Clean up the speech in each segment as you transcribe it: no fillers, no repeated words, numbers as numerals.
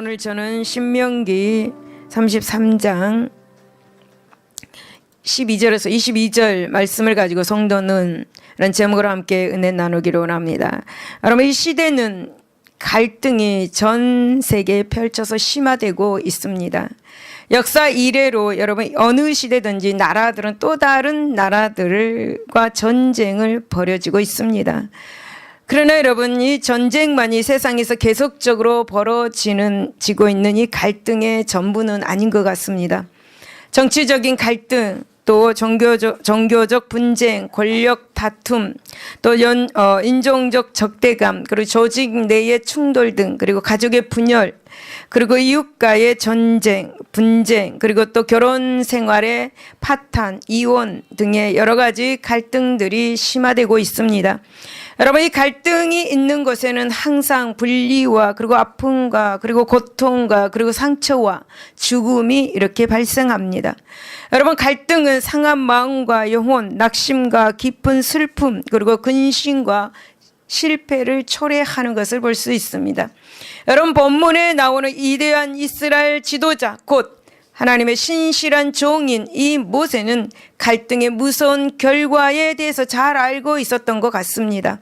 오늘 저는 신명기 33장 12절에서 22절 말씀을 가지고 성도는 라는 제목으로 함께 은혜 나누기로 원합니다. 여러분, 이 시대는 갈등이 전 세계에 펼쳐서 심화되고 있습니다. 역사 이래로 여러분 어느 시대든지 나라들은 또 다른 나라들과 전쟁을 벌여지고 있습니다. 그러나 여러분, 이 전쟁만이 세상에서 계속적으로 벌어지고 있는 이 갈등의 전부는 아닌 것 같습니다. 정치적인 갈등, 또 종교적 분쟁, 권력 다툼, 또 인종적 적대감, 그리고 조직 내의 충돌 등, 그리고 가족의 분열, 그리고 이웃과의 전쟁, 분쟁, 그리고 또 결혼 생활의 파탄, 이혼 등의 여러 가지 갈등들이 심화되고 있습니다. 여러분, 이 갈등이 있는 곳에는 항상 분리와 그리고 아픔과 그리고 고통과 그리고 상처와 죽음이 이렇게 발생합니다. 여러분, 갈등은 상한 마음과 영혼, 낙심과 깊은 슬픔, 그리고 근심과 실패를 초래하는 것을 볼 수 있습니다. 여러분, 본문에 나오는 이대한 이스라엘 지도자, 곧 하나님의 신실한 종인 이 모세는 갈등의 무서운 결과에 대해서 잘 알고 있었던 것 같습니다.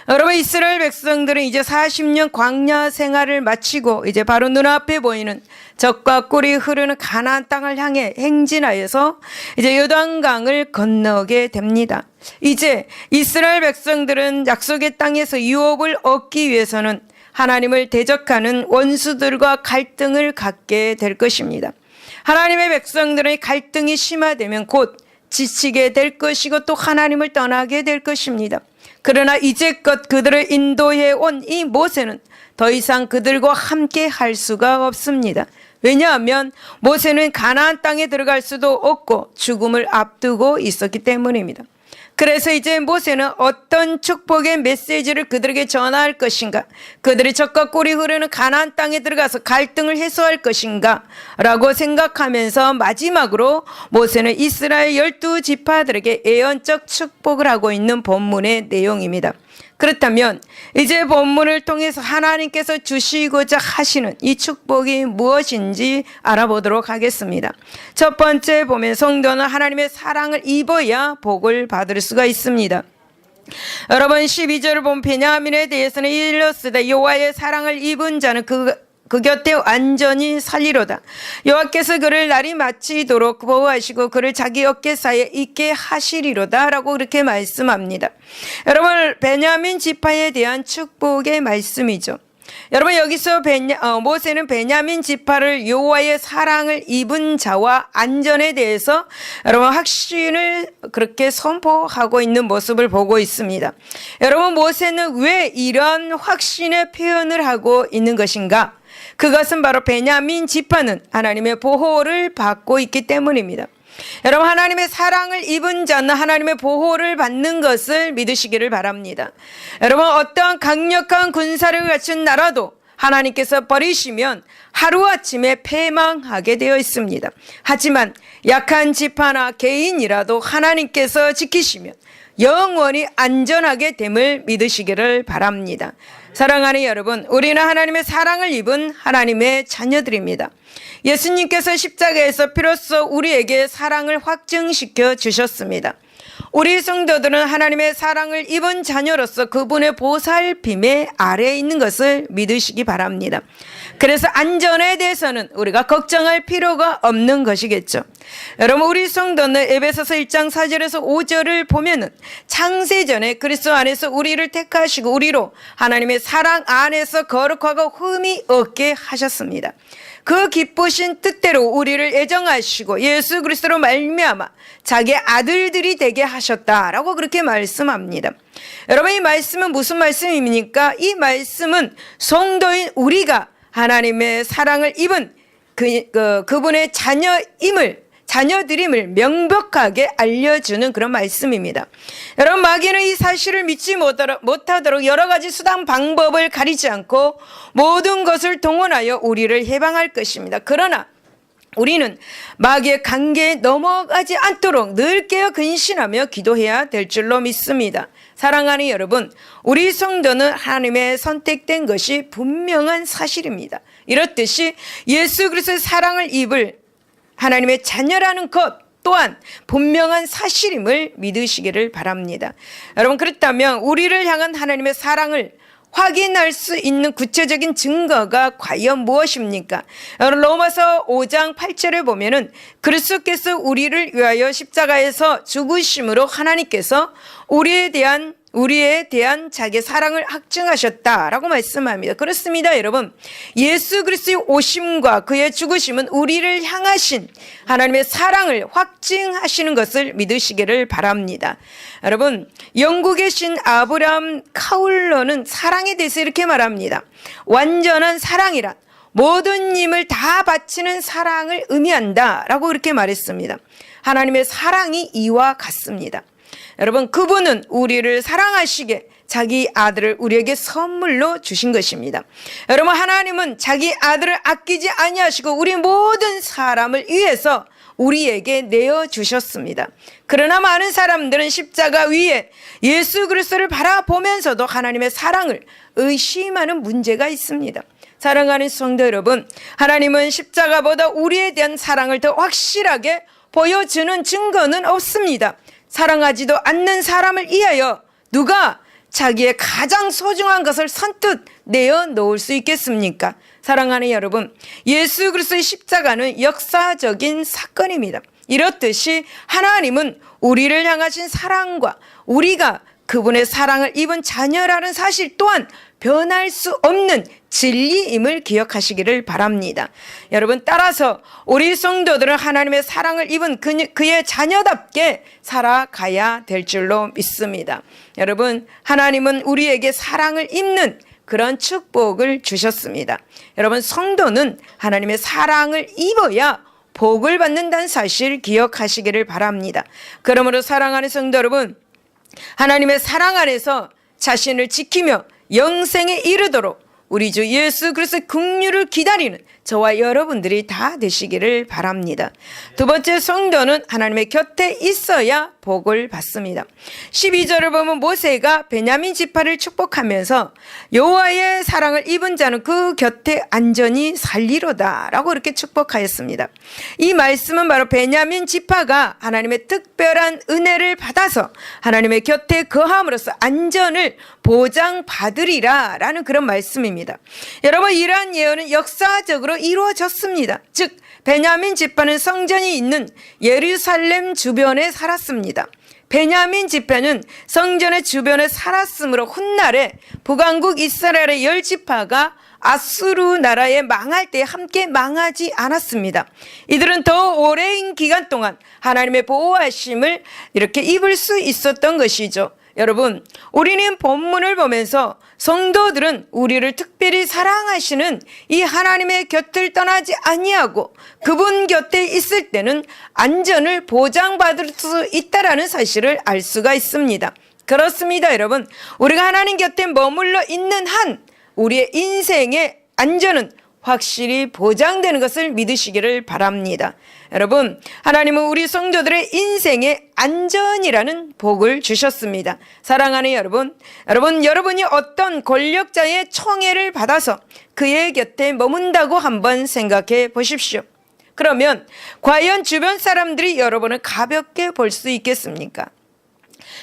여러분, 이스라엘 백성들은 이제 40년 광야 생활을 마치고 이제 바로 눈앞에 보이는 적과 꿀이 흐르는 가나안 땅을 향해 행진하여서 이제 요단강을 건너게 됩니다. 이제 이스라엘 백성들은 약속의 땅에서 유업을 얻기 위해서는 하나님을 대적하는 원수들과 갈등을 갖게 될 것입니다. 하나님의 백성들의 갈등이 심화되면 곧 지치게 될 것이고 또 하나님을 떠나게 될 것입니다. 그러나 이제껏 그들을 인도해 온 이 모세는 더 이상 그들과 함께 할 수가 없습니다. 왜냐하면 모세는 가나안 땅에 들어갈 수도 없고 죽음을 앞두고 있었기 때문입니다. 그래서 이제 모세는 어떤 축복의 메시지를 그들에게 전할 것인가, 그들이 적과 꿀이 흐르는 가나안 땅에 들어가서 갈등을 해소할 것인가 라고 생각하면서 마지막으로 모세는 이스라엘 12지파들에게 예언적 축복을 하고 있는 본문의 내용입니다. 그렇다면 이제 본문을 통해서 하나님께서 주시고자 하시는 이 축복이 무엇인지 알아보도록 하겠습니다. 첫 번째 보면 성도는 하나님의 사랑을 입어야 복을 받을 수가 있습니다. 여러분, 12절을 보면 베냐민에 대해서는 일러스되 여호와의 사랑을 입은 자는 그 곁에 완전히 살리로다. 여호와께서 그를 날이 마치도록 보호하시고 그를 자기 어깨 사이에 있게 하시리로다 라고 그렇게 말씀합니다. 여러분, 베냐민 지파에 대한 축복의 말씀이죠. 여러분, 여기서 모세는 베냐민 지파를 여호와의 사랑을 입은 자와 안전에 대해서 여러분 확신을 그렇게 선포하고 있는 모습을 보고 있습니다. 여러분, 모세는 왜 이런 확신의 표현을 하고 있는 것인가? 그것은 바로 베냐민 지파는 하나님의 보호를 받고 있기 때문입니다. 여러분, 하나님의 사랑을 입은 자는 하나님의 보호를 받는 것을 믿으시기를 바랍니다. 여러분, 어떠한 강력한 군사를 갖춘 나라도 하나님께서 버리시면 하루아침에 패망하게 되어 있습니다. 하지만 약한 지파나 개인이라도 하나님께서 지키시면 영원히 안전하게 됨을 믿으시기를 바랍니다. 사랑하는 여러분, 우리는 하나님의 사랑을 입은 하나님의 자녀들입니다. 예수님께서 십자가에서 피로써 우리에게 사랑을 확증시켜 주셨습니다. 우리 성도들은 하나님의 사랑을 입은 자녀로서 그분의 보살핌의 아래에 있는 것을 믿으시기 바랍니다. 그래서 안전에 대해서는 우리가 걱정할 필요가 없는 것이겠죠. 여러분, 우리 성도는 에베소서 1장 4절에서 5절을 보면은 창세전에 그리스도 안에서 우리를 택하시고 우리로 하나님의 사랑 안에서 거룩하고 흠이 없게 하셨습니다. 그 기쁘신 뜻대로 우리를 애정하시고 예수 그리스도로 말미암아 자기 아들들이 되게 하셨다라고 그렇게 말씀합니다. 여러분, 이 말씀은 무슨 말씀입니까? 이 말씀은 성도인 우리가 하나님의 사랑을 입은 그분의 자녀들임을 명백하게 알려주는 그런 말씀입니다. 여러분, 마귀는 이 사실을 믿지 못하도록 여러 가지 수단 방법을 가리지 않고 모든 것을 동원하여 우리를 해방할 것입니다. 그러나 우리는 마귀의 관계에 넘어가지 않도록 늘 깨어 근신하며 기도해야 될 줄로 믿습니다. 사랑하는 여러분, 우리 성도는 하나님의 선택된 것이 분명한 사실입니다. 이렇듯이 예수 그리스도의 사랑을 입을 하나님의 자녀라는 것 또한 분명한 사실임을 믿으시기를 바랍니다. 여러분, 그렇다면 우리를 향한 하나님의 사랑을 확인할 수 있는 구체적인 증거가 과연 무엇입니까? 로마서 5장 8절에 보면은 그리스도께서 우리를 위하여 십자가에서 죽으심으로 하나님께서 우리에 대한 자기의 사랑을 확증하셨다라고 말씀합니다. 그렇습니다, 여러분. 예수 그리스도의 오심과 그의 죽으심은 우리를 향하신 하나님의 사랑을 확증하시는 것을 믿으시기를 바랍니다. 여러분, 영국의 신 아브라함 카울러는 사랑에 대해서 이렇게 말합니다. 완전한 사랑이란 모든 힘을 다 바치는 사랑을 의미한다라고 그렇게 말했습니다. 하나님의 사랑이 이와 같습니다. 여러분, 그분은 우리를 사랑하시게 자기 아들을 우리에게 선물로 주신 것입니다. 여러분, 하나님은 자기 아들을 아끼지 아니하시고 우리 모든 사람을 위해서 우리에게 내어주셨습니다. 그러나 많은 사람들은 십자가 위에 예수 그리스도를 바라보면서도 하나님의 사랑을 의심하는 문제가 있습니다. 사랑하는 성도 여러분, 하나님은 십자가보다 우리에 대한 사랑을 더 확실하게 보여주는 증거는 없습니다. 사랑하지도 않는 사람을 위하여 누가 자기의 가장 소중한 것을 선뜻 내어놓을 수 있겠습니까? 사랑하는 여러분, 예수 그리스도의 십자가는 역사적인 사건입니다. 이렇듯이 하나님은 우리를 향하신 사랑과 우리가 그분의 사랑을 입은 자녀라는 사실 또한 변할 수 없는 진리임을 기억하시기를 바랍니다. 여러분, 따라서 우리 성도들은 하나님의 사랑을 입은 그의 자녀답게 살아가야 될 줄로 믿습니다. 여러분, 하나님은 우리에게 사랑을 입는 그런 축복을 주셨습니다. 여러분, 성도는 하나님의 사랑을 입어야 복을 받는다는 사실 기억하시기를 바랍니다. 그러므로 사랑하는 성도 여러분, 하나님의 사랑 안에서 자신을 지키며 영생에 이르도록 우리 주 예수 그리스도의 긍휼을 기다리는 저와 여러분들이 다 되시기를 바랍니다. 두 번째, 성도는 하나님의 곁에 있어야 복을 받습니다. 12절을 보면 모세가 베냐민 지파를 축복하면서 여호와의 사랑을 입은 자는 그 곁에 안전히 살리로다 라고 이렇게 축복하였습니다. 이 말씀은 바로 베냐민 지파가 하나님의 특별한 은혜를 받아서 하나님의 곁에 거함으로써 안전을 보장받으리라 라는 그런 말씀입니다. 여러분, 이러한 예언은 역사적으로 이루어졌습니다. 즉, 베냐민 지파는 성전이 있는 예루살렘 주변에 살았습니다. 베냐민 지파는 성전의 주변에 살았으므로 훗날에 북왕국 이스라엘의 10지파가 아수르 나라에 망할 때 함께 망하지 않았습니다. 이들은 더 오랜 기간 동안 하나님의 보호하심을 이렇게 입을 수 있었던 것이죠. 여러분, 우리는 본문을 보면서 성도들은 우리를 특별히 사랑하시는 이 하나님의 곁을 떠나지 아니하고 그분 곁에 있을 때는 안전을 보장받을 수 있다라는 사실을 알 수가 있습니다. 그렇습니다, 여러분. 우리가 하나님 곁에 머물러 있는 한 우리의 인생의 안전은 확실히 보장되는 것을 믿으시기를 바랍니다. 여러분, 하나님은 우리 성도들의 인생에 안전이라는 복을 주셨습니다. 사랑하는 여러분, 여러분이 어떤 권력자의 청애를 받아서 그의 곁에 머문다고 한번 생각해 보십시오. 그러면 과연 주변 사람들이 여러분을 가볍게 볼 수 있겠습니까?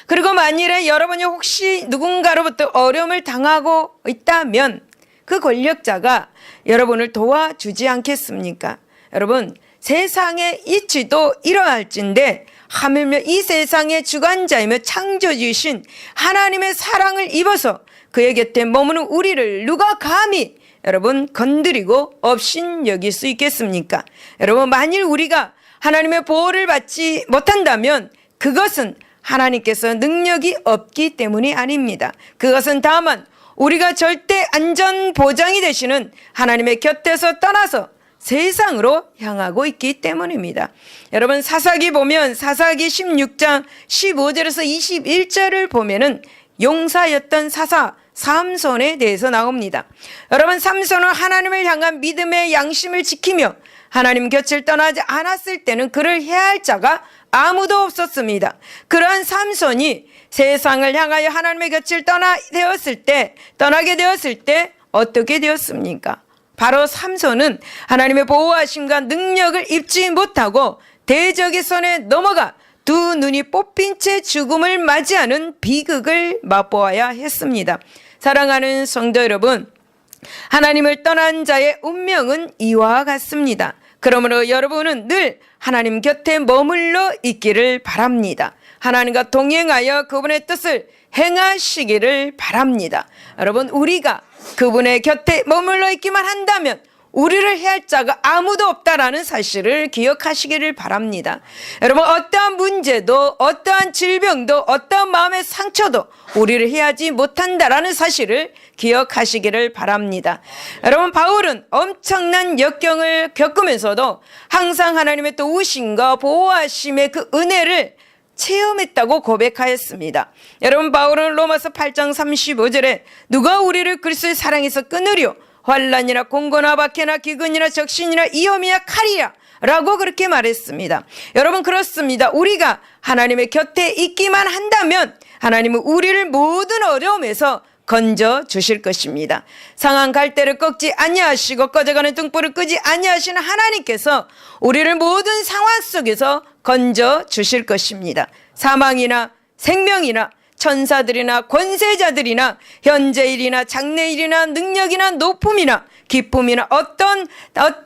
그리고 만일에 여러분이 혹시 누군가로부터 어려움을 당하고 있다면 그 권력자가 여러분을 도와주지 않겠습니까? 여러분, 세상의 이치도 이러할진데 하물며 이 세상의 주관자이며 창조주이신 하나님의 사랑을 입어서 그의 곁에 머무는 우리를 누가 감히 여러분 건드리고 업신여길 수 있겠습니까? 여러분, 만일 우리가 하나님의 보호를 받지 못한다면 그것은 하나님께서 능력이 없기 때문이 아닙니다. 그것은 다만 우리가 절대 안전 보장이 되시는 하나님의 곁에서 떠나서 세상으로 향하고 있기 때문입니다. 여러분, 사사기 보면 사사기 16장 15절에서 21절을 보면은 용사였던 사사 삼손에 대해서 나옵니다. 여러분, 삼손은 하나님을 향한 믿음의 양심을 지키며 하나님 곁을 떠나지 않았을 때는 그를 해할 자가 아무도 없었습니다. 그러한 삼손이 세상을 향하여 하나님의 곁을 떠나게 되었을 때 어떻게 되었습니까? 바로 삼손은 하나님의 보호하심과 능력을 입지 못하고 대적의 손에 넘어가 두 눈이 뽑힌 채 죽음을 맞이하는 비극을 맛보아야 했습니다. 사랑하는 성도 여러분, 하나님을 떠난 자의 운명은 이와 같습니다. 그러므로 여러분은 늘 하나님 곁에 머물러 있기를 바랍니다. 하나님과 동행하여 그분의 뜻을 행하시기를 바랍니다. 여러분, 우리가 그분의 곁에 머물러 있기만 한다면 우리를 해할 자가 아무도 없다라는 사실을 기억하시기를 바랍니다. 여러분, 어떠한 문제도 어떠한 질병도 어떠한 마음의 상처도 우리를 해하지 못한다라는 사실을 기억하시기를 바랍니다. 여러분, 바울은 엄청난 역경을 겪으면서도 항상 하나님의 또 우심과 보호하심의 그 은혜를 체험했다고 고백하였습니다. 여러분, 바울은 로마서 8장 35절에 누가 우리를 그리스도의 사랑에서 끊으려 환난이나 공고나 박해나 기근이나 적신이나 위험이나 칼이야 라고 그렇게 말했습니다. 여러분, 그렇습니다. 우리가 하나님의 곁에 있기만 한다면 하나님은 우리를 모든 어려움에서 건져 주실 것입니다. 상한 갈대를 꺾지 아니하시고 꺼져가는 등불을 끄지 아니하시는 하나님께서 우리를 모든 상황 속에서 건져 주실 것입니다. 사망이나 생명이나 천사들이나 권세자들이나 현재일이나 장래일이나 능력이나 높음이나 기쁨이나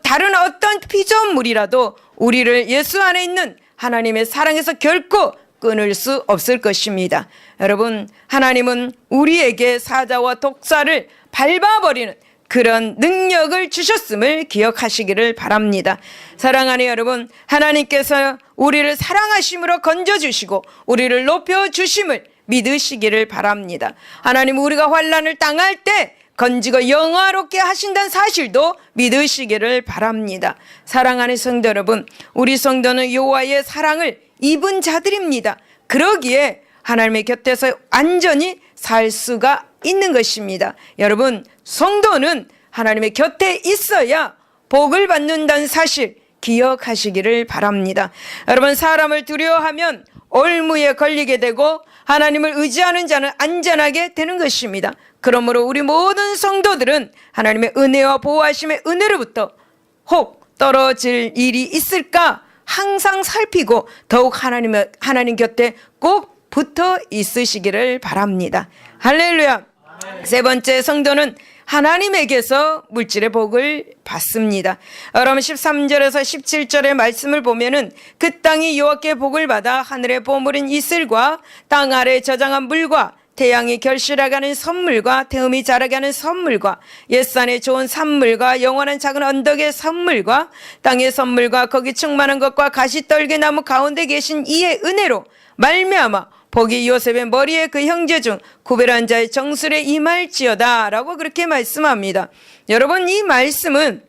다른 어떤 피조물이라도 우리를 예수 안에 있는 하나님의 사랑에서 결코 끊을 수 없을 것입니다. 여러분, 하나님은 우리에게 사자와 독사를 밟아버리는 그런 능력을 주셨음을 기억하시기를 바랍니다. 사랑하는 여러분, 하나님께서 우리를 사랑하심으로 건져주시고 우리를 높여주심을 믿으시기를 바랍니다. 하나님, 우리가 환난을 당할 때 건지고 영화롭게 하신다는 사실도 믿으시기를 바랍니다. 사랑하는 성도 여러분, 우리 성도는 여호와의 사랑을 입은 자들입니다. 그러기에 하나님의 곁에서 안전히 살 수가 있는 것입니다. 여러분, 성도는 하나님의 곁에 있어야 복을 받는다는 사실 기억하시기를 바랍니다. 여러분, 사람을 두려워하면 올무에 걸리게 되고 하나님을 의지하는 자는 안전하게 되는 것입니다. 그러므로 우리 모든 성도들은 하나님의 은혜와 보호하심의 은혜로부터 혹 떨어질 일이 있을까 항상 살피고 더욱 하나님 곁에 꼭 붙어 있으시기를 바랍니다. 할렐루야. 세 번째, 성도는 하나님에게서 물질의 복을 받습니다. 여러분, 13절에서 17절의 말씀을 보면은 그 땅이 여호와께 복을 받아 하늘의 보물인 이슬과 땅 아래 저장한 물과 태양이 결실하가는 선물과 태음이 자라게 하는 선물과 옛산의 좋은 산물과 영원한 작은 언덕의 선물과 땅의 선물과 거기 충만한 것과 가시떨기 나무 가운데 계신 이의 은혜로 말미암아 복이 요셉의 머리에 그 형제 중 구별한 자의 정술에 임할지어다 라고 그렇게 말씀합니다. 여러분, 이 말씀은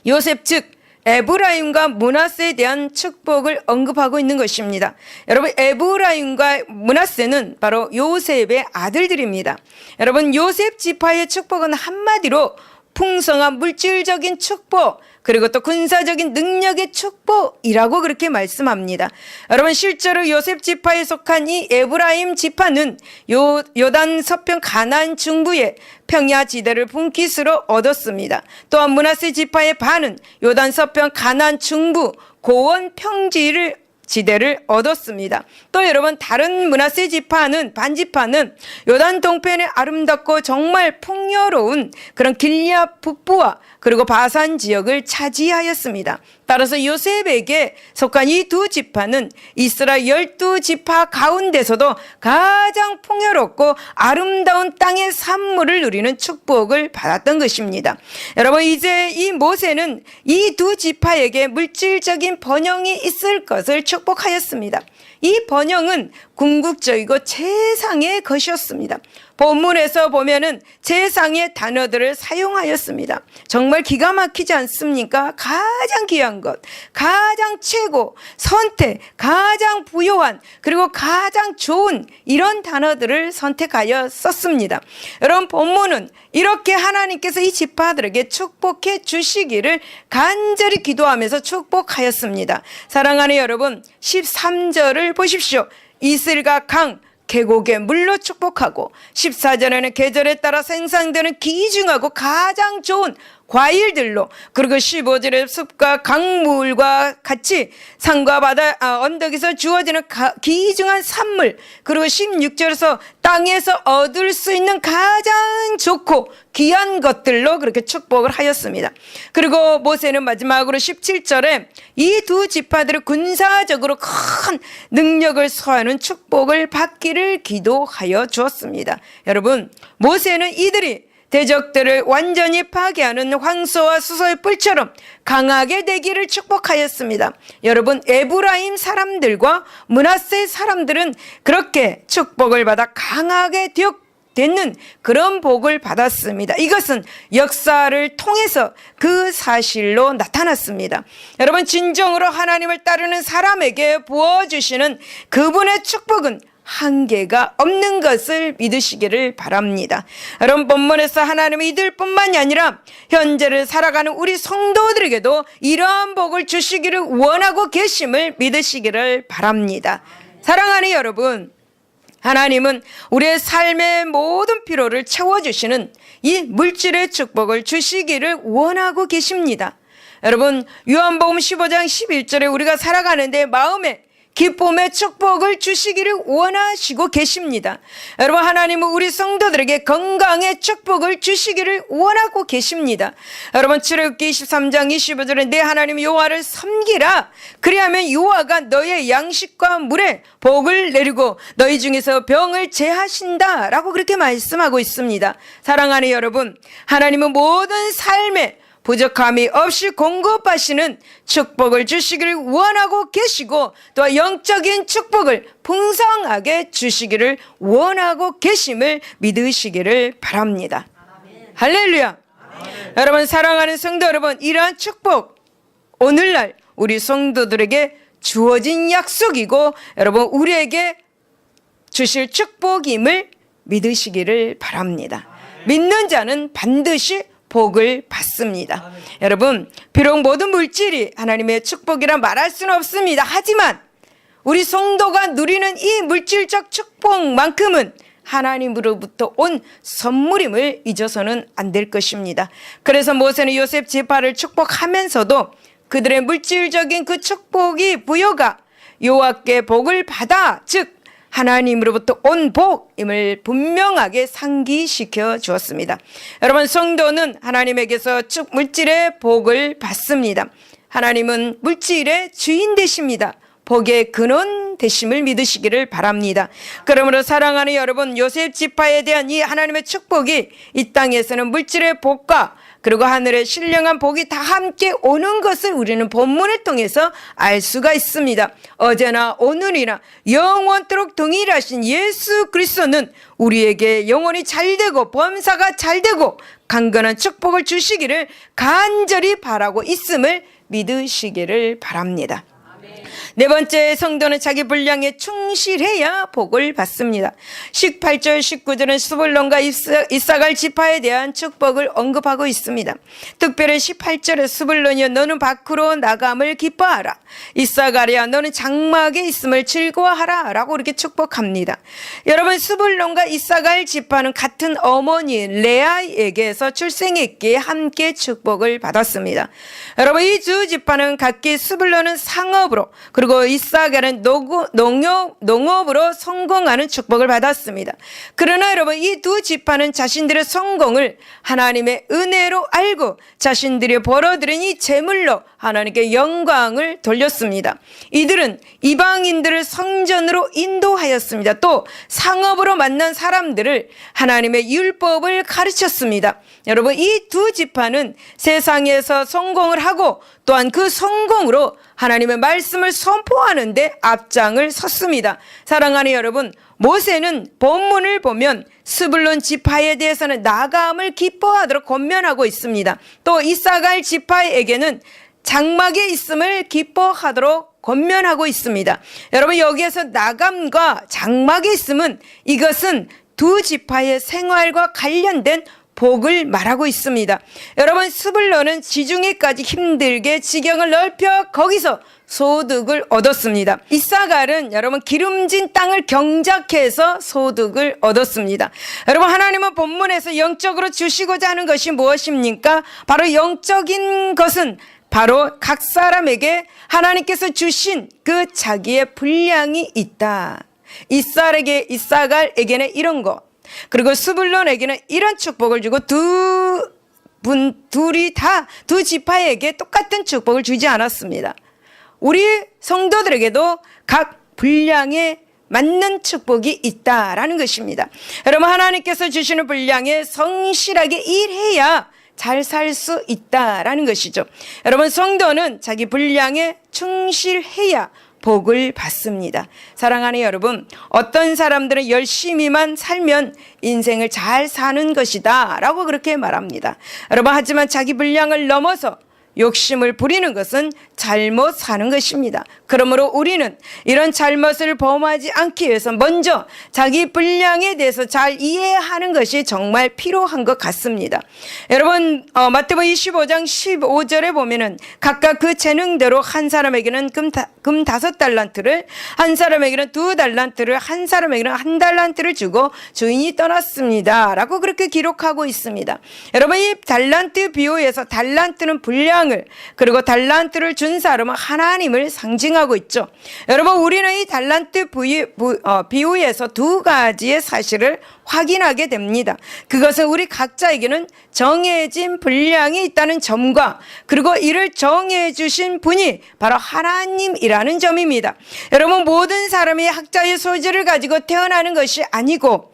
요셉 즉 에브라임과 므낫세에 대한 축복을 언급하고 있는 것입니다. 여러분, 에브라임과 므낫세는 바로 요셉의 아들들입니다. 여러분, 요셉 지파의 축복은 한마디로 풍성한 물질적인 축복, 그리고 또 군사적인 능력의 축복이라고 그렇게 말씀합니다. 여러분, 실제로 요셉 지파에 속한 이 에브라임 지파는 요단 서편 가나안 중부의 평야 지대를 분깃으로 얻었습니다. 또한 므낫세 지파의 반은 요단 서편 가나안 중부 고원 평지를 지대를 얻었습니다. 또 여러분, 다른 므낫세 지파는 반지파는 요단 동편의 아름답고 정말 풍요로운 그런 길리앗 북부와 그리고 바산 지역을 차지하였습니다. 따라서 요셉에게 속한 이 두 지파는 이스라엘 12지파 가운데서도 가장 풍요롭고 아름다운 땅의 산물을 누리는 축복을 받았던 것입니다. 여러분, 이제 이 모세는 이 두 지파에게 물질적인 번영이 있을 것을 축복하였습니다. 이 번영은 궁극적이고 최상의 것이었습니다. 본문에서 보면은 최상의 단어들을 사용하였습니다. 정말 기가 막히지 않습니까? 가장 귀한 것, 가장 최고, 선택, 가장 부요한, 그리고 가장 좋은 이런 단어들을 선택하여 썼습니다. 여러분, 본문은 이렇게 하나님께서 이 지파들에게 축복해 주시기를 간절히 기도하면서 축복하였습니다. 사랑하는 여러분, 13절을 보십시오. 이슬과 강, 계곡의 물로 축복하고 14절에는 계절에 따라 생산되는 귀중하고 가장 좋은 과일들로, 그리고 15절에 숲과 강물과 같이 산과 바다 언덕에서 주어지는 귀중한 산물, 그리고 16절에서 땅에서 얻을 수 있는 가장 좋고 귀한 것들로 그렇게 축복을 하였습니다. 그리고 모세는 마지막으로 17절에 이 두 지파들을 군사적으로 큰 능력을 소화하는 축복을 받기를 기도하여 주었습니다. 여러분, 모세는 이들이 대적들을 완전히 파괴하는 황소와 수소의 뿔처럼 강하게 되기를 축복하였습니다. 여러분, 에브라임 사람들과 므낫세 사람들은 그렇게 축복을 받아 강하게 되는 그런 복을 받았습니다. 이것은 역사를 통해서 그 사실로 나타났습니다. 여러분, 진정으로 하나님을 따르는 사람에게 부어주시는 그분의 축복은 한계가 없는 것을 믿으시기를 바랍니다. 여러분, 본문에서 하나님은 이들뿐만이 아니라 현재를 살아가는 우리 성도들에게도 이러한 복을 주시기를 원하고 계심을 믿으시기를 바랍니다. 사랑하는 여러분, 하나님은 우리의 삶의 모든 필요를 채워주시는 이 물질의 축복을 주시기를 원하고 계십니다. 여러분, 요한복음 15장 11절에 우리가 살아가는데 마음에 기쁨의 축복을 주시기를 원하시고 계십니다. 여러분, 하나님은 우리 성도들에게 건강의 축복을 주시기를 원하고 계십니다. 여러분, 출애굽기 23장 25절에 내 하나님 여호와를 섬기라. 그리하면 여호와가 너의 양식과 물에 복을 내리고 너희 중에서 병을 제하신다 라고 그렇게 말씀하고 있습니다. 사랑하는 여러분, 하나님은 모든 삶에 부족함이 없이 공급하시는 축복을 주시기를 원하고 계시고, 또 영적인 축복을 풍성하게 주시기를 원하고 계심을 믿으시기를 바랍니다. 아멘. 할렐루야. 아멘. 여러분, 사랑하는 성도 여러분, 이러한 축복 오늘날 우리 성도들에게 주어진 약속이고 여러분 우리에게 주실 축복임을 믿으시기를 바랍니다. 믿는 자는 반드시 복을 받습니다. 아멘. 여러분, 비록 모든 물질이 하나님의 축복이라 말할 수는 없습니다. 하지만 우리 성도가 누리는 이 물질적 축복만큼은 하나님으로부터 온 선물임을 잊어서는 안 될 것입니다. 그래서 모세는 요셉 지파를 축복하면서도 그들의 물질적인 그 축복이 부여가 여호와께 복을 받아, 즉 하나님으로부터 온 복임을 분명하게 상기시켜 주었습니다. 여러분, 성도는 하나님에게서 물질의 복을 받습니다. 하나님은 물질의 주인 되십니다. 복의 근원 되심을 믿으시기를 바랍니다. 그러므로 사랑하는 여러분, 요셉 지파에 대한 이 하나님의 축복이 이 땅에서는 물질의 복과 그리고 하늘의 신령한 복이 다 함께 오는 것을 우리는 본문을 통해서 알 수가 있습니다. 어제나 오늘이나 영원토록 동일하신 예수 그리스도는 우리에게 영혼이 잘되고 범사가 잘되고 강건한 축복을 주시기를 간절히 바라고 있음을 믿으시기를 바랍니다. 네 번째, 성도는 자기 분량에 충실해야 복을 받습니다. 18절 19절은 스불론과 이사갈 지파에 대한 축복을 언급하고 있습니다. 특별히 18절에 스불론이여 너는 밖으로 나감을 기뻐하라. 이사갈이야 너는 장막에 있음을 즐거워하라 라고 이렇게 축복합니다. 여러분, 스불론과 이사갈 지파는 같은 어머니 레아에게서 출생했기에 함께 축복을 받았습니다. 여러분, 이 두 지파는 각기 스불론은 상업으로 그리고 이사갈은 농업으로 성공하는 축복을 받았습니다. 그러나 여러분, 이 두 지파는 자신들의 성공을 하나님의 은혜로 알고 자신들이 벌어들인 이 재물로 하나님께 영광을 돌렸습니다. 이들은 이방인들을 성전으로 인도하였습니다. 또 상업으로 만난 사람들을 하나님의 율법을 가르쳤습니다. 여러분, 이 두 지파는 세상에서 성공을 하고 또한 그 성공으로 하나님의 말씀을 선포하는데 앞장을 섰습니다. 사랑하는 여러분, 모세는 본문을 보면 스불론 지파에 대해서는 나감을 기뻐하도록 권면하고 있습니다. 또 이사갈 지파에게는 장막에 있음을 기뻐하도록 권면하고 있습니다. 여러분, 여기에서 나감과 장막에 있음은 이것은 두 지파의 생활과 관련된 복을 말하고 있습니다. 여러분, 스불론은 지중해까지 힘들게 지경을 넓혀 거기서 소득을 얻었습니다. 이사갈은 여러분 기름진 땅을 경작해서 소득을 얻었습니다. 여러분, 하나님은 본문에서 영적으로 주시고자 하는 것이 무엇입니까? 바로 영적인 것은 바로 각 사람에게 하나님께서 주신 그 자기의 분량이 있다. 이사갈에게는 이런 것, 그리고 스불론에게는 이런 축복을 주고 둘이 다 두 지파에게 똑같은 축복을 주지 않았습니다. 우리 성도들에게도 각 분량에 맞는 축복이 있다라는 것입니다. 여러분, 하나님께서 주시는 분량에 성실하게 일해야 잘 살 수 있다라는 것이죠. 여러분, 성도는 자기 분량에 충실해야 복을 받습니다. 사랑하는 여러분, 어떤 사람들은 열심히만 살면 인생을 잘 사는 것이다 라고 그렇게 말합니다. 여러분, 하지만 자기 분량을 넘어서 욕심을 부리는 것은 잘못 사는 것입니다. 그러므로 우리는 이런 잘못을 범하지 않기 위해서 먼저 자기 분량에 대해서 잘 이해하는 것이 정말 필요한 것 같습니다. 여러분, 마태복음 25장 15절에 보면은 각각 그 재능대로 한 사람에게는 금 5달란트를, 한 사람에게는 2달란트를, 한 사람에게는 1달란트를 주고 주인이 떠났습니다 라고 그렇게 기록하고 있습니다. 여러분, 이 달란트 비유에서 달란트는 분량, 그리고 달란트를 준 사람은 하나님을 상징하고 있죠. 여러분, 우리는 이 달란트 비유에서 두 가지의 사실을 확인하게 됩니다. 그것은 우리 각자에게는 정해진 분량이 있다는 점과, 그리고 이를 정해 주신 분이 바로 하나님이라는 점입니다. 여러분, 모든 사람이 학자의 소질을 가지고 태어나는 것이 아니고,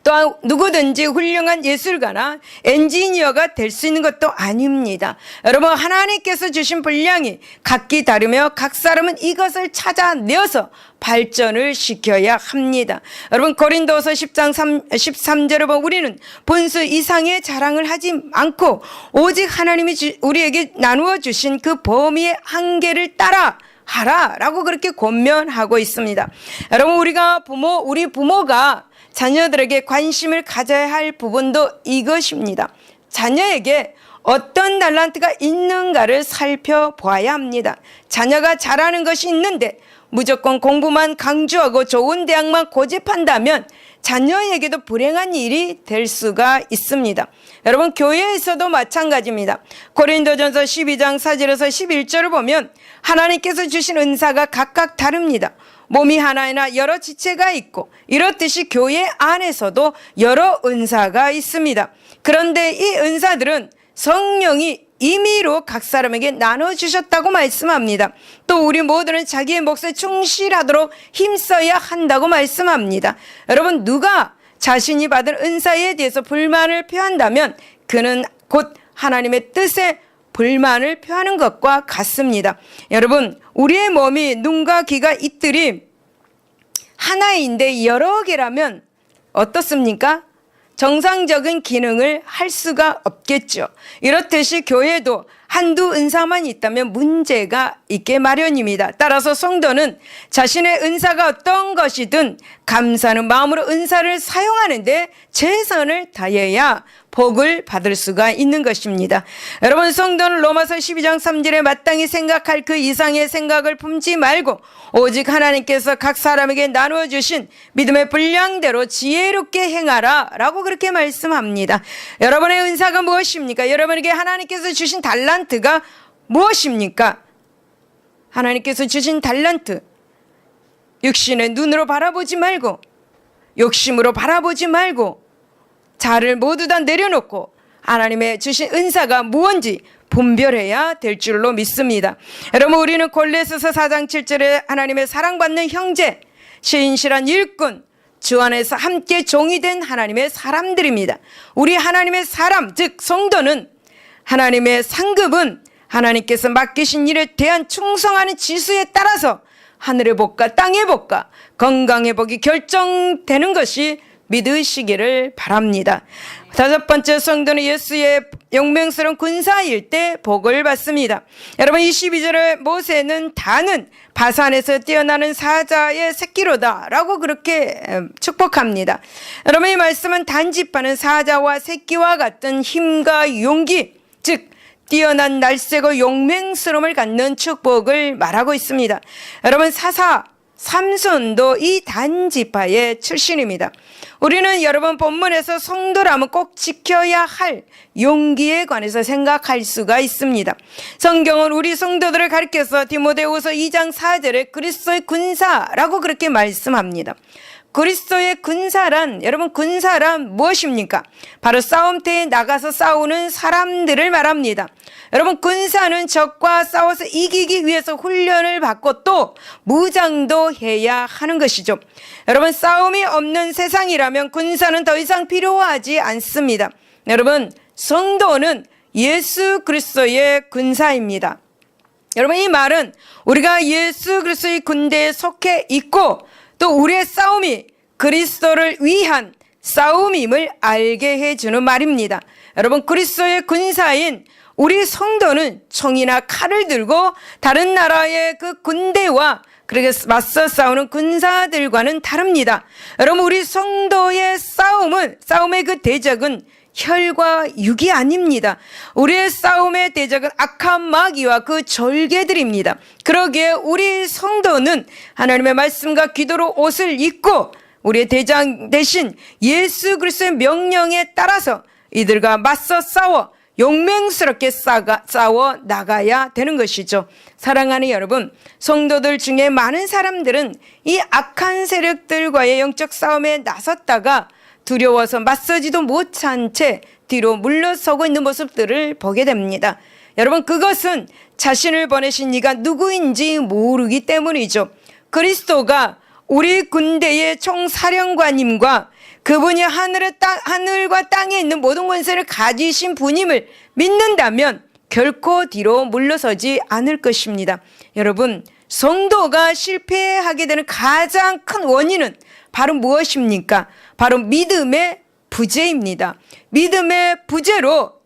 또한 누구든지 훌륭한 예술가나 엔지니어가 될 수 있는 것도 아닙니다. 여러분, 하나님께서 주신 분량이 각기 다르며 각 사람은 이것을 찾아내어서 발전을 시켜야 합니다. 여러분, 고린도서 10장 13절에 보면 우리는 본수 이상의 자랑을 하지 않고 오직 하나님이 우리에게 나누어 주신 그 범위의 한계를 따라 하라라고 그렇게 권면하고 있습니다. 여러분, 우리 부모가 자녀들에게 관심을 가져야 할 부분도 이것입니다. 자녀에게 어떤 달란트가 있는가를 살펴보아야 합니다. 자녀가 잘하는 것이 있는데 무조건 공부만 강조하고 좋은 대학만 고집한다면 자녀에게도 불행한 일이 될 수가 있습니다. 여러분, 교회에서도 마찬가지입니다. 고린도전서 12장 4절에서 11절을 보면 하나님께서 주신 은사가 각각 다릅니다. 몸이 하나이나 여러 지체가 있고, 이렇듯이 교회 안에서도 여러 은사가 있습니다. 그런데 이 은사들은 성령이 임의로 각 사람에게 나눠주셨다고 말씀합니다. 또 우리 모두는 자기의 몫에 충실하도록 힘써야 한다고 말씀합니다. 여러분, 누가 자신이 받은 은사에 대해서 불만을 표한다면 그는 곧 하나님의 뜻에 불만을 표하는 것과 같습니다. 여러분, 우리의 몸이 눈과 귀가 이들이 하나인데 여러 개라면 어떻습니까? 정상적인 기능을 할 수가 없겠죠. 이렇듯이 교회도 한두 은사만 있다면 문제가 있게 마련입니다. 따라서 성도는 자신의 은사가 어떤 것이든 감사하는 마음으로 은사를 사용하는데 최선을 다해야 복을 받을 수가 있는 것입니다. 여러분, 성도는 로마서 12장 3절에 마땅히 생각할 그 이상의 생각을 품지 말고 오직 하나님께서 각 사람에게 나누어 주신 믿음의 분량대로 지혜롭게 행하라 라고 그렇게 말씀합니다. 여러분의 은사가 무엇입니까? 여러분에게 하나님께서 주신 달란트가 무엇입니까? 하나님께서 주신 달란트, 육신의 눈으로 바라보지 말고, 욕심으로 바라보지 말고, 자를 모두 다 내려놓고 하나님의 주신 은사가 무엇인지 분별해야 될 줄로 믿습니다. 여러분, 우리는 골로새서 4장 7절에 하나님의 사랑받는 형제, 신실한 일꾼, 주 안에서 함께 종이 된 하나님의 사람들입니다. 우리 하나님의 사람, 즉 성도는 하나님의 상급은 하나님께서 맡기신 일에 대한 충성하는 지수에 따라서 하늘의 복과 땅의 복과 건강의 복이 결정되는 것이 믿으시기를 바랍니다. 다섯 번째, 성도는 예수의 용맹스러운 군사일 때 복을 받습니다. 여러분, 22절에 모세는 다는 바산에서 뛰어나는 사자의 새끼로다 라고 그렇게 축복합니다. 여러분, 이 말씀은 단지파는 사자와 새끼와 같은 힘과 용기, 즉 뛰어난 날쌔고 용맹스러움을 갖는 축복을 말하고 있습니다. 여러분, 삼손도 이 단지파의 출신입니다. 우리는 여러분 본문에서 성도라면 꼭 지켜야 할 용기에 관해서 생각할 수가 있습니다. 성경은 우리 성도들을 가리켜서 디모데후서 2장 4절에 그리스도의 군사라고 그렇게 말씀합니다. 그리스도의 군사란, 여러분 군사란 무엇입니까? 바로 싸움터에 나가서 싸우는 사람들을 말합니다. 여러분, 군사는 적과 싸워서 이기기 위해서 훈련을 받고 또 무장도 해야 하는 것이죠. 여러분, 싸움이 없는 세상이라면 군사는 더 이상 필요하지 않습니다. 여러분, 성도는 예수 그리스도의 군사입니다. 여러분, 이 말은 우리가 예수 그리스도의 군대에 속해 있고 또 우리의 싸움이 그리스도를 위한 싸움임을 알게 해주는 말입니다. 여러분, 그리스도의 군사인 우리 성도는 총이나 칼을 들고 다른 나라의 그 군대와 그렇게 맞서 싸우는 군사들과는 다릅니다. 여러분, 우리 성도의 싸움의 그 대적은 혈과 육이 아닙니다. 우리의 싸움의 대적은 악한 마귀와 그 절개들입니다. 그러기에 우리 성도는 하나님의 말씀과 기도로 옷을 입고 우리의 대장 대신 예수 그리스도의 명령에 따라서 이들과 맞서 싸워 용맹스럽게 싸워 나가야 되는 것이죠. 사랑하는 여러분, 성도들 중에 많은 사람들은 이 악한 세력들과의 영적 싸움에 나섰다가 두려워서 맞서지도 못한 채 뒤로 물러서고 있는 모습들을 보게 됩니다. 여러분, 그것은 자신을 보내신 이가 누구인지 모르기 때문이죠. 그리스도가 우리 군대의 총사령관님과 그분이 하늘과 땅에 있는 모든 권세를 가지신 분임을 믿는다면 결코 뒤로 물러서지 않을 것입니다. 여러분, 성도가 실패하게 되는 가장 큰 원인은 바로 무엇입니까? 바로 믿음의 부재입니다. 믿음의 부재로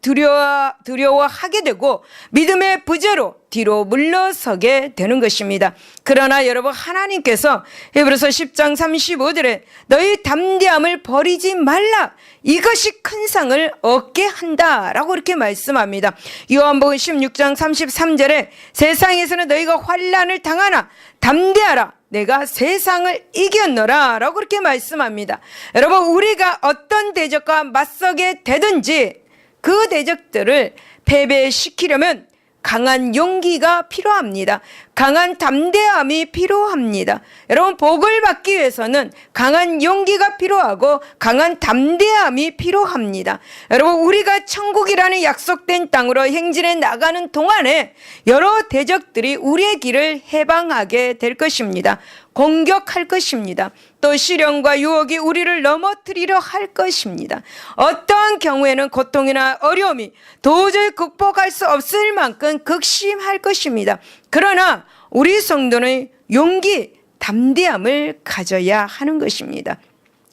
두려워하게 되고 믿음의 부재로 뒤로 물러서게 되는 것입니다. 그러나 여러분, 하나님께서 히브리서 10장 35절에 너희 담대함을 버리지 말라, 이것이 큰 상을 얻게 한다 라고 이렇게 말씀합니다. 요한복음 16장 33절에 세상에서는 너희가 환난을 당하나 담대하라, 내가 세상을 이겼노라 라고 그렇게 말씀합니다. 여러분, 우리가 어떤 대적과 맞서게 되든지 그 대적들을 패배시키려면 강한 용기가 필요합니다. 강한 담대함이 필요합니다. 여러분, 복을 받기 위해서는 강한 용기가 필요하고 강한 담대함이 필요합니다. 여러분, 우리가 천국이라는 약속된 땅으로 행진해 나가는 동안에 여러 대적들이 우리의 길을 해방하게 될 것입니다. 공격할 것입니다. 또 시련과 유혹이 우리를 넘어뜨리려 할 것입니다. 어떠한 경우에는 고통이나 어려움이 도저히 극복할 수 없을 만큼 극심할 것입니다. 그러나 우리 성도는 용기, 담대함을 가져야 하는 것입니다.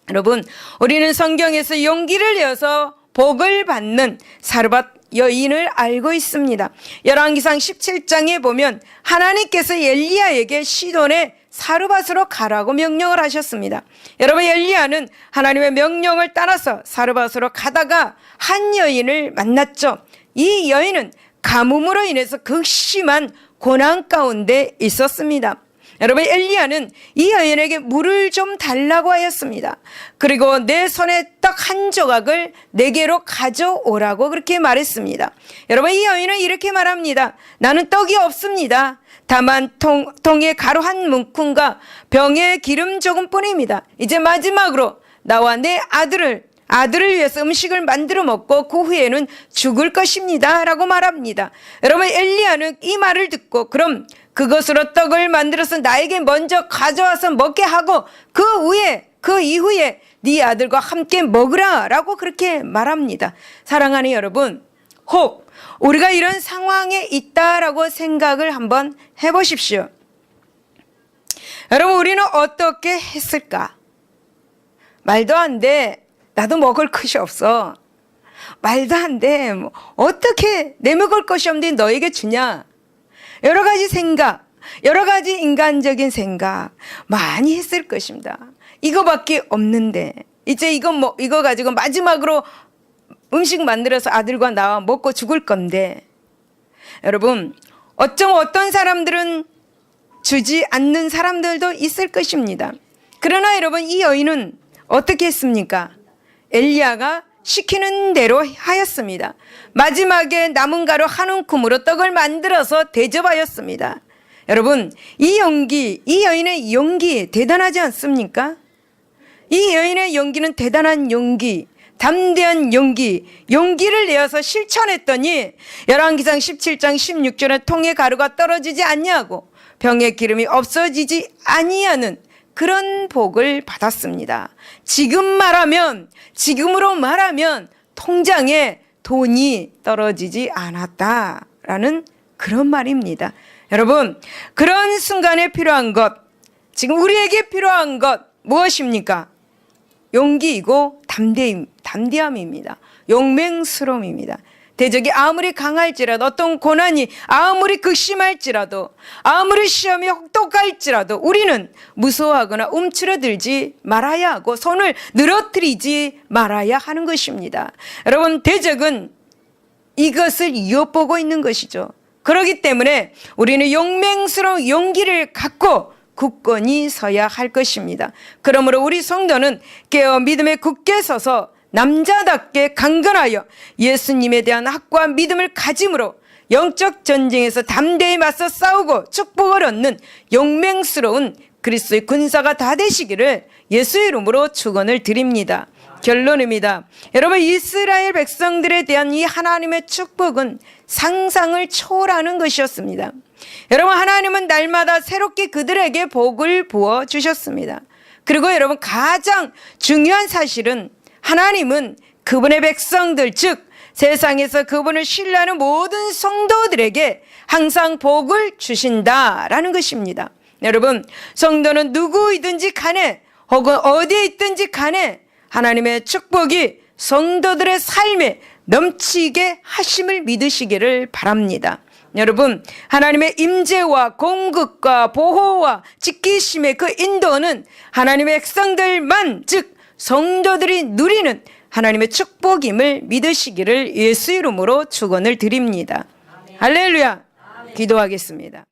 여러분, 우리는 성경에서 용기를 내어서 복을 받는 사르밧 여인을 알고 있습니다. 열왕기상 17장에 보면 하나님께서 엘리야에게 시돈의 사르밧으로 가라고 명령을 하셨습니다. 여러분, 엘리야는 하나님의 명령을 따라서 사르밧으로 가다가 한 여인을 만났죠. 이 여인은 가뭄으로 인해서 극심한 고난 가운데 있었습니다. 여러분, 엘리야는 이 여인에게 물을 좀 달라고 하였습니다. 그리고 내 손에 떡 한 조각을 내게로 가져오라고 그렇게 말했습니다. 여러분, 이 여인은 이렇게 말합니다. 나는 떡이 없습니다. 다만 통에 가루 한 문큼과 병에 기름 조금뿐입니다. 이제 마지막으로 나와 내 아들을 위해서 음식을 만들어 먹고 그 후에는 죽을 것입니다 라고 말합니다. 여러분, 엘리야는 이 말을 듣고 그럼 그것으로 떡을 만들어서 나에게 먼저 가져와서 먹게 하고 그 이후에 네 아들과 함께 먹으라 라고 그렇게 말합니다. 사랑하는 여러분, 혹 우리가 이런 상황에 있다라고 생각을 한번 해보십시오. 여러분, 우리는 어떻게 했을까? 말도 안 돼. 나도 먹을 것이 없어. 말도 안 돼. 어떻게 내 먹을 것이 없는데 너에게 주냐? 여러 가지 생각, 여러 가지 인간적인 생각 많이 했을 것입니다. 이거밖에 없는데 이제 이거 가지고 마지막으로 음식 만들어서 아들과 나와 먹고 죽을 건데, 여러분, 어떤 사람들은 주지 않는 사람들도 있을 것입니다. 그러나 여러분, 이 여인은 어떻게 했습니까? 엘리야가 시키는 대로 하였습니다. 마지막에 남은 가루 한 움큼으로 떡을 만들어서 대접하였습니다. 여러분, 이 여인의 용기 대단하지 않습니까? 이 여인의 용기는 대단한 용기, 담대한 용기를 내어서 실천했더니 열왕기상 17장 16절에 통에 가루가 떨어지지 아니하고 병에 기름이 없어지지 아니하는 그런 복을 받았습니다. 지금으로 말하면 통장에 돈이 떨어지지 않았다라는 그런 말입니다. 여러분, 그런 순간에 필요한 것, 지금 우리에게 필요한 것 무엇입니까? 용기이고 담대함입니다. 용맹스러움입니다. 대적이 아무리 강할지라도, 어떤 고난이 아무리 극심할지라도, 아무리 시험이 혹독할지라도 우리는 무서워하거나 움츠러들지 말아야 하고 손을 늘어뜨리지 말아야 하는 것입니다. 여러분, 대적은 이것을 엿보고 있는 것이죠. 그렇기 때문에 우리는 용맹스러운 용기를 갖고 굳건히 서야 할 것입니다. 그러므로 우리 성도는 깨어 믿음에 굳게 서서 남자답게 강건하여 예수님에 대한 확고한 믿음을 가짐으로 영적 전쟁에서 담대히 맞서 싸우고 축복을 얻는 용맹스러운 그리스도의 군사가 다 되시기를 예수의 이름으로 축원을 드립니다. 결론입니다. 여러분, 이스라엘 백성들에 대한 이 하나님의 축복은 상상을 초월하는 것이었습니다. 여러분, 하나님은 날마다 새롭게 그들에게 복을 부어 주셨습니다. 그리고 여러분, 가장 중요한 사실은 하나님은 그분의 백성들, 즉 세상에서 그분을 신뢰하는 모든 성도들에게 항상 복을 주신다라는 것입니다. 여러분, 성도는 누구이든지 간에 혹은 어디에 있든지 간에 하나님의 축복이 성도들의 삶에 넘치게 하심을 믿으시기를 바랍니다. 여러분, 하나님의 임재와 공급과 보호와 지키심의 그 인도는 하나님의 백성들만, 즉 성도들이 누리는 하나님의 축복임을 믿으시기를 예수 이름으로 축원을 드립니다. 할렐루야. 기도하겠습니다.